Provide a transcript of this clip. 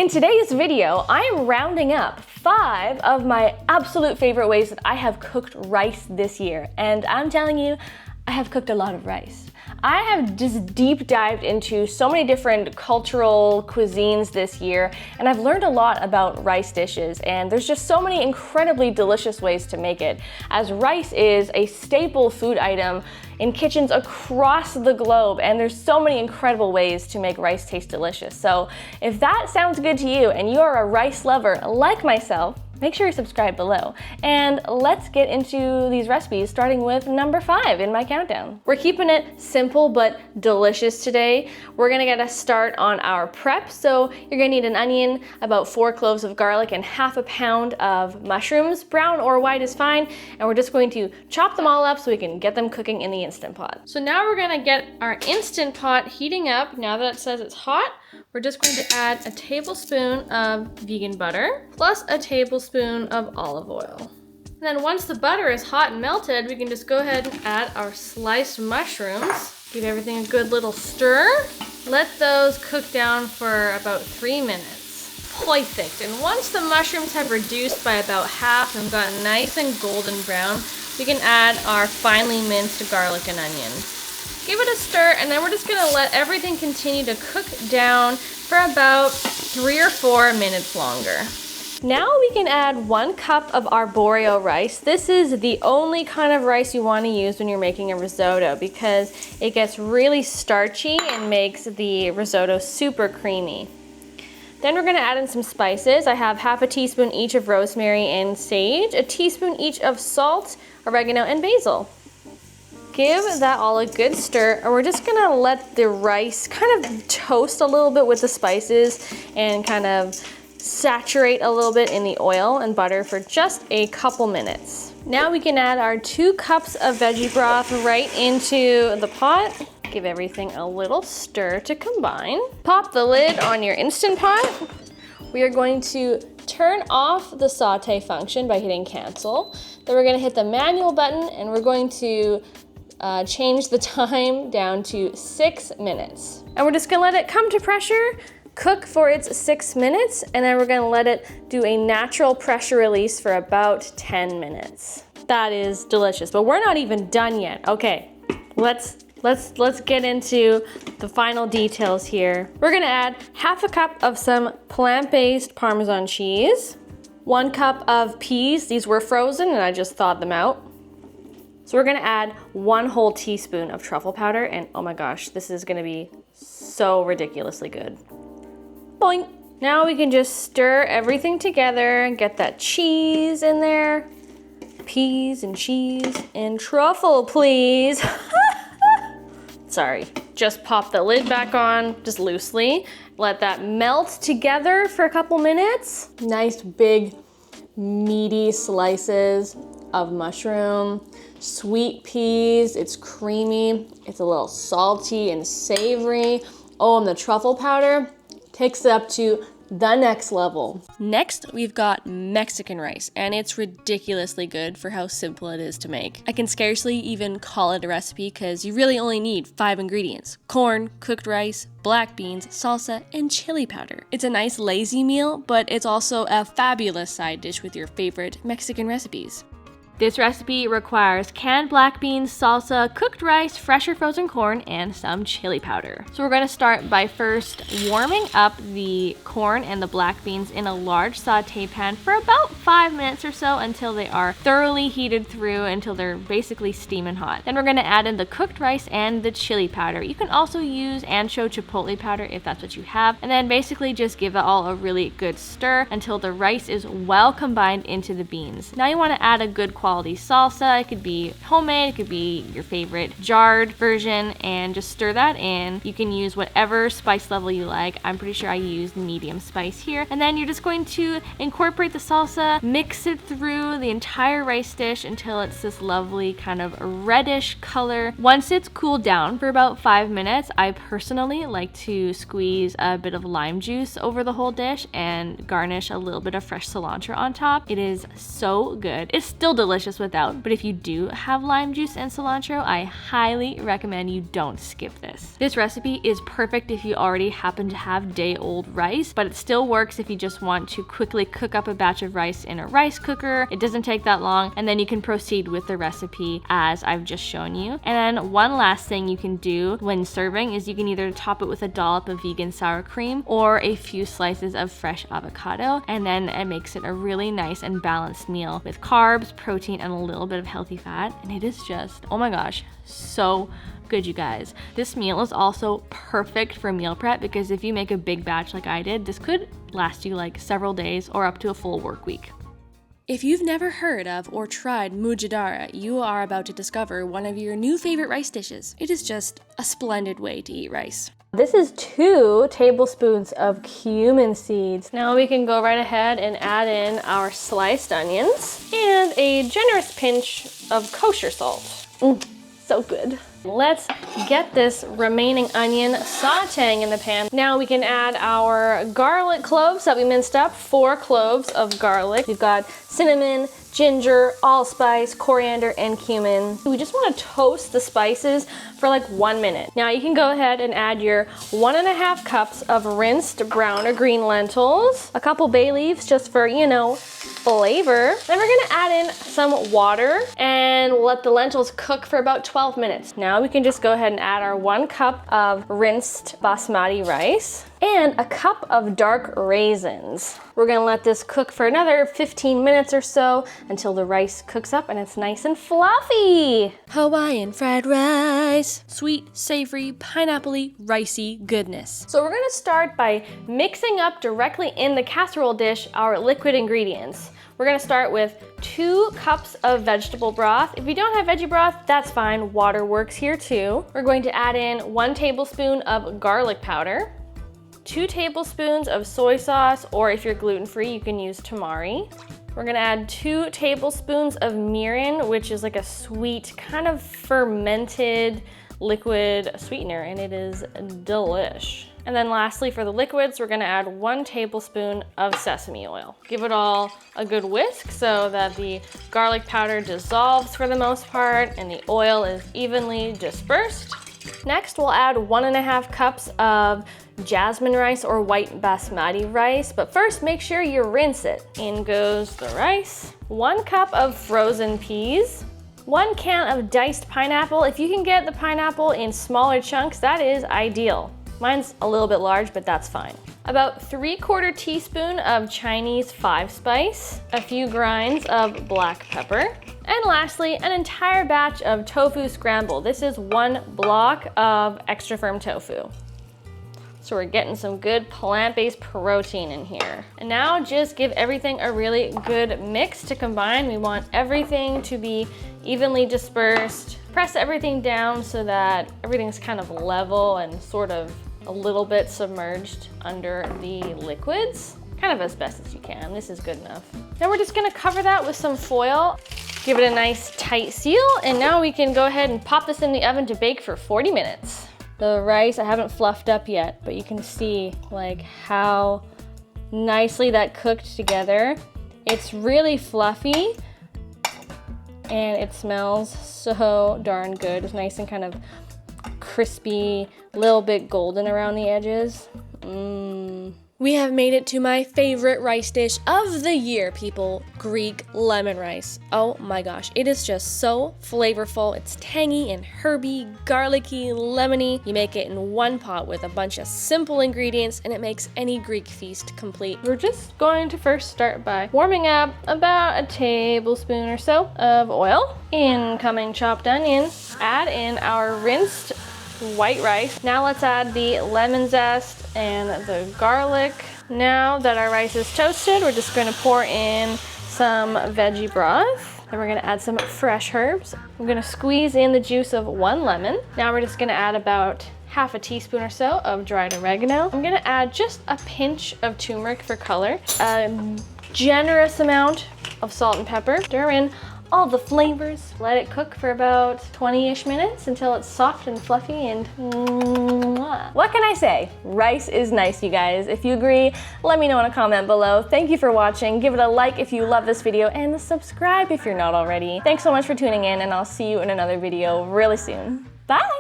In today's video, I am rounding up 5 of my absolute favorite ways that I have cooked rice this year. And I'm telling you, I have cooked a lot of rice. I have just deep dived into so many different cultural cuisines this year, and I've learned a lot about rice dishes, and there's just so many incredibly delicious ways to make it, as rice is a staple food item in kitchens across the globe, and there's so many incredible ways to make rice taste delicious. So if that sounds good to you and you are a rice lover like myself, make sure you subscribe below. And let's get into these recipes, starting with number 5 in my countdown. We're keeping it simple but delicious today. We're gonna get a start on our prep. So you're gonna need an onion, about 4 cloves of garlic, and half a pound of mushrooms. Brown or white is fine. And we're just going to chop them all up so we can get them cooking in the Instant Pot. So now we're gonna get our Instant Pot heating up. Now that it says it's hot, we're just going to add a tablespoon of vegan butter plus a tablespoon of olive oil. And then once the butter is hot and melted, we can just go ahead and add our sliced mushrooms. Give everything a good little stir. Let those cook down for about 3 minutes. Perfect. And once the mushrooms have reduced by about half and gotten nice and golden brown, we can add our finely minced garlic and onion. Give it a stir, and then we're just gonna let everything continue to cook down for about 3 or 4 minutes longer. Now we can add 1 cup of arborio rice. This is the only kind of rice you want to use when you're making a risotto because it gets really starchy and makes the risotto super creamy. Then we're gonna add in some spices. I have half a teaspoon each of rosemary and sage, a teaspoon each of salt, oregano, and basil. Give that all a good stir, and we're just gonna let the rice kind of toast a little bit with the spices and kind of saturate a little bit in the oil and butter for just a couple minutes. Now we can add our 2 cups of veggie broth right into the pot. Give everything a little stir to combine. Pop the lid on your Instant Pot. We are going to turn off the saute function by hitting cancel. Then we're gonna hit the manual button, and we're going to change the time down to 6 minutes. And we're just gonna let it come to pressure, cook for its 6 minutes, and then we're gonna let it do a natural pressure release for about 10 minutes. That is delicious, but we're not even done yet. Okay, let's get into the final details here. We're gonna add half a cup of some plant-based Parmesan cheese, 1 cup of peas. These were frozen and I just thawed them out. So we're gonna add 1 whole teaspoon of truffle powder, and oh my gosh, this is gonna be so ridiculously good. Boing. Now we can just stir everything together and get that cheese in there. Peas and cheese and truffle, please. Sorry, just pop the lid back on, just loosely. Let that melt together for a couple minutes. Nice big meaty slices of mushroom. Sweet peas, it's creamy, it's a little salty and savory. Oh, and the truffle powder takes it up to the next level. Next, we've got Mexican rice, and it's ridiculously good for how simple it is to make. I can scarcely even call it a recipe because you really only need 5 ingredients: corn, cooked rice, black beans, salsa, and chili powder. It's a nice lazy meal, but it's also a fabulous side dish with your favorite Mexican recipes. This recipe requires canned black beans, salsa, cooked rice, fresh or frozen corn, and some chili powder. So we're gonna start by first warming up the corn and the black beans in a large saute pan for about 5 minutes or so until they are thoroughly heated through, until they're basically steaming hot. Then we're gonna add in the cooked rice and the chili powder. You can also use ancho chipotle powder if that's what you have, and then basically just give it all a really good stir until the rice is well combined into the beans. Now you wanna add a good quality salsa. It could be homemade, it could be your favorite jarred version, and just stir that in. You can use whatever spice level you like. I'm pretty sure I used medium spice here. And then you're just going to incorporate the salsa, mix it through the entire rice dish until it's this lovely kind of reddish color. Once it's cooled down for about 5 minutes, I personally like to squeeze a bit of lime juice over the whole dish and garnish a little bit of fresh cilantro on top. It is so good. It's still delicious delicious without, but if you do have lime juice and cilantro, I highly recommend you don't skip this. This recipe is perfect if you already happen to have day-old rice, but it still works if you just want to quickly cook up a batch of rice in a rice cooker. It doesn't take that long, and then you can proceed with the recipe as I've just shown you. And then one last thing you can do when serving is you can either top it with a dollop of vegan sour cream or a few slices of fresh avocado, and then it makes it a really nice and balanced meal with carbs, protein, and a little bit of healthy fat. And it is just, oh my gosh, so good, you guys. This meal is also perfect for meal prep because if you make a big batch like I did, this could last you like several days or up to a full work week. If you've never heard of or tried Mujadara, you are about to discover one of your new favorite rice dishes. It is just a splendid way to eat rice. This is 2 tablespoons of cumin seeds. Now we can go right ahead and add in our sliced onions and a generous pinch of kosher salt. So good. Let's get this remaining onion sauteing in the pan. Now we can add our garlic cloves that we minced up, 4 cloves of garlic. We've got cinnamon, ginger, allspice, coriander, and cumin. We just want to toast the spices for like 1 minute. Now you can go ahead and add your 1.5 cups of rinsed brown or green lentils, a couple bay leaves just for, you know, flavor. Then we're gonna add in some water and let the lentils cook for about 12 minutes. Now we can just go ahead and add our 1 cup of rinsed basmati rice and a cup of dark raisins. We're gonna let this cook for another 15 minutes or so until the rice cooks up and it's nice and fluffy. Hawaiian fried rice. Sweet, savory, pineapple-y, ricey goodness. So we're gonna start by mixing up directly in the casserole dish our liquid ingredients. We're gonna start with 2 cups of vegetable broth. If you don't have veggie broth, that's fine. Water works here too. We're going to add in 1 tablespoon of garlic powder, 2 tablespoons of soy sauce, or if you're gluten-free, you can use tamari. We're gonna add 2 tablespoons of mirin, which is like a sweet, kind of fermented liquid sweetener, and it is delish. And then lastly, for the liquids, we're gonna add 1 tablespoon of sesame oil. Give it all a good whisk so that the garlic powder dissolves for the most part and the oil is evenly dispersed. Next, we'll add 1.5 cups of jasmine rice or white basmati rice, but first make sure you rinse it. In goes the rice. 1 cup of frozen peas. 1 can of diced pineapple. If you can get the pineapple in smaller chunks, that is ideal. Mine's a little bit large, but that's fine. About 3/4 teaspoon of Chinese 5-spice, a few grinds of black pepper, and lastly, an entire batch of tofu scramble. This is 1 block of extra firm tofu. So we're getting some good plant-based protein in here. And now just give everything a really good mix to combine. We want everything to be evenly dispersed. Press everything down so that everything's kind of level and sort of a little bit submerged under the liquids. Kind of as best as you can. This is good enough. Now we're just gonna cover that with some foil. Give it a nice tight seal, and now we can go ahead and pop this in the oven to bake for 40 minutes. The rice I haven't fluffed up yet, but you can see like how nicely that cooked together. It's really fluffy and it smells so darn good. It's nice and kind of crispy, little bit golden around the edges. We have made it to my favorite rice dish of the year, people, Greek lemon rice. Oh my gosh, it is just so flavorful. It's tangy and herby, garlicky, lemony. You make it in 1 pot with a bunch of simple ingredients and it makes any Greek feast complete. We're just going to first start by warming up about 1 tablespoon or so of oil. Incoming chopped onion. Add in our rinsed white rice. Now let's add the lemon zest and the garlic. Now that our rice is toasted, we're just going to pour in some veggie broth. Then we're going to add some fresh herbs. I'm going to squeeze in the juice of 1 lemon. Now we're just going to add about 1/2 teaspoon or so of dried oregano. I'm going to add just a pinch of turmeric for color, a generous amount of salt and pepper. Stir in all the flavors. Let it cook for about 20-ish minutes until it's soft and fluffy and what can I say? Rice is nice, you guys. If you agree, let me know in a comment below. Thank you for watching. Give it a like if you love this video and subscribe if you're not already. Thanks so much for tuning in, and I'll see you in another video really soon. Bye!